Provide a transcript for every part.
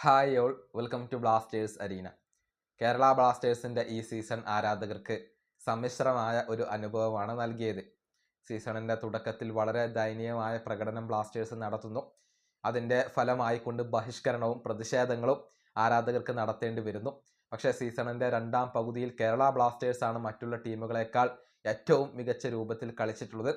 Hi all, welcome to Blasters arena. Kerala ബ്ലാസ്റ്റേഴ്സിൻ്റെ ഈ season ആരാധകർക്ക് സമ്മിശ്രമായ ഒരു അനുഭവമാണ് നൽകിയത്. സീസണിൻ്റെ തുടക്കത്തിൽ വളരെ ദയനീയമായ പ്രകടനം ബ്ലാസ്റ്റേഴ്സ് നടത്തുന്നു. അതിൻ്റെ ഫലമായിക്കൊണ്ട് ബഹിഷ്കരണവും പ്രതിഷേധങ്ങളും ആരാധകർക്ക് നടത്തേണ്ടി വരുന്നു. പക്ഷേ സീസണിൻ്റെ രണ്ടാം പകുതിയിൽ കേരള ബ്ലാസ്റ്റേഴ്സാണ് മറ്റുള്ള ടീമുകളെക്കാൾ ഏറ്റവും മികച്ച രൂപത്തിൽ കളിച്ചിട്ടുള്ളത്.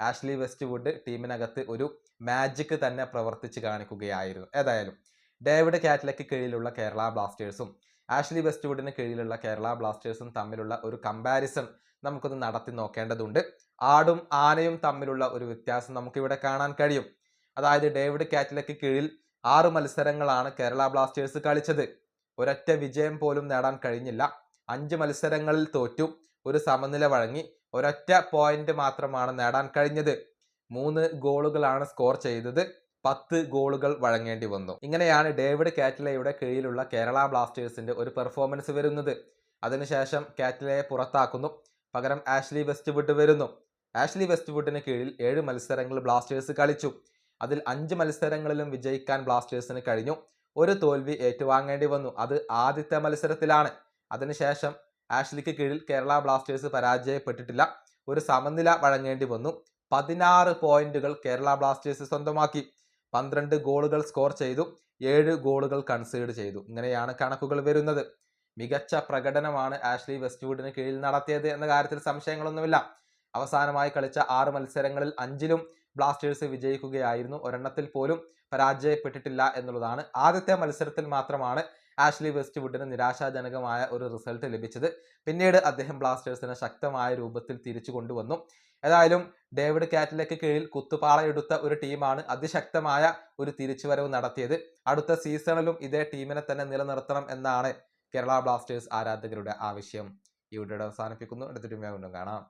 ആഷ്ലി വെസ്റ്റ്വുഡ് ടീമിനകത്ത് ഒരു മാജിക് തന്നെ പ്രവർത്തിച്ച് കാണിക്കുകയായിരുന്നു. ഏതായാലും ഡേവിഡ് കാറ്റ്ലയ്ക്ക് കീഴിലുള്ള കേരള ബ്ലാസ്റ്റേഴ്സും ആഷ്ലി വെസ്റ്റ്വുഡിന് കീഴിലുള്ള കേരള ബ്ലാസ്റ്റേഴ്സും തമ്മിലുള്ള ഒരു കമ്പാരിസൺ നമുക്കൊന്ന് നടത്തി നോക്കേണ്ടതുണ്ട്. ആടും ആനയും തമ്മിലുള്ള ഒരു വ്യത്യാസം നമുക്കിവിടെ കാണാൻ കഴിയും. അതായത് ഡേവിഡ് കാറ്റ്ലയ്ക്ക് കീഴിൽ 6 മത്സരങ്ങളാണ് കേരള ബ്ലാസ്റ്റേഴ്സ് കളിച്ചത്. ഒരൊറ്റ വിജയം പോലും നേടാൻ കഴിഞ്ഞില്ല. 5 മത്സരങ്ങളിൽ തോറ്റു, ഒരു സമനില വഴങ്ങി, ഒരൊറ്റ പോയിന്റ് മാത്രമാണ് നേടാൻ കഴിഞ്ഞത്. 3 ഗോളുകളാണ് സ്കോർ ചെയ്തത്, 10 ഗോളുകൾ വഴങ്ങേണ്ടി വന്നു. ഇങ്ങനെയാണ് ഡേവിഡ് കാറ്റ്ലയുടെ കീഴിലുള്ള കേരള ബ്ലാസ്റ്റേഴ്സിന്റെ ഒരു പെർഫോമൻസ് വരുന്നത്. അതിനുശേഷം കാറ്റ്ലയെ പുറത്താക്കുന്നു, പകരം ആഷ്ലി വെസ്റ്റ്വുഡ് വരുന്നു. ആഷ്ലി വെസ്റ്റ്വുഡിന് കീഴിൽ 7 മത്സരങ്ങൾ ബ്ലാസ്റ്റേഴ്സ് കളിച്ചു. അതിൽ 5 മത്സരങ്ങളിലും വിജയിക്കാൻ ബ്ലാസ്റ്റേഴ്സിന് കഴിഞ്ഞു. ഒരു തോൽവി ഏറ്റുവാങ്ങേണ്ടി വന്നു, അത് ആദ്യത്തെ മത്സരത്തിലാണ്. അതിനുശേഷം ആഷ്ലിക്ക് കീഴിൽ കേരള ബ്ലാസ്റ്റേഴ്സ് പരാജയപ്പെട്ടിട്ടില്ല, ഒരു സമനില വഴങ്ങേണ്ടി വന്നു. 16 പോയിന്റുകൾ കേരള ബ്ലാസ്റ്റേഴ്സ് സ്വന്തമാക്കി, 12 ഗോളുകൾ സ്കോർ ചെയ്തു, 7 ഗോളുകൾ കൺസീഡ് ചെയ്തു. ഇങ്ങനെയാണ് കണക്കുകൾ വരുന്നത്. മികച്ച പ്രകടനമാണ് ആഷ്ലി വെസ്റ്റ്വുഡിന് കീഴിൽ നടത്തിയത് എന്ന കാര്യത്തിൽ സംശയങ്ങളൊന്നുമില്ല. അവസാനമായി കളിച്ച 6 മത്സരങ്ങളിൽ 5ലും ബ്ലാസ്റ്റേഴ്സ് വിജയിക്കുകയായിരുന്നു. ഒരെണ്ണത്തിൽ പോലും പരാജയപ്പെട്ടിട്ടില്ല എന്നുള്ളതാണ്. ആദ്യത്തെ മത്സരത്തിൽ മാത്രമാണ് ആഷ്ലി വെസ്റ്റ്വുഡിന് നിരാശാജനകമായ ഒരു റിസൾട്ട് ലഭിച്ചത്. പിന്നീട് അദ്ദേഹം ബ്ലാസ്റ്റേഴ്സിനെ ശക്തമായ രൂപത്തിൽ തിരിച്ചു കൊണ്ടുവന്നു. ഏതായാലും ഡേവിഡ് കാറ്റ്ലയ്ക്ക് കീഴിൽ കുത്തുപാളയെടുത്ത ഒരു ടീമാണ് അതിശക്തമായ ഒരു തിരിച്ചുവരവ് നടത്തിയത്. അടുത്ത സീസണിലും ഇതേ ടീമിനെ തന്നെ നിലനിർത്തണം എന്നാണ് കേരള ബ്ലാസ്റ്റേഴ്സ് ആരാധകരുടെ ആവശ്യം. ഈ വീഡിയോ അവസാനിപ്പിക്കുന്നു. അടുത്തൊരു വീണ്ടും കാണാം.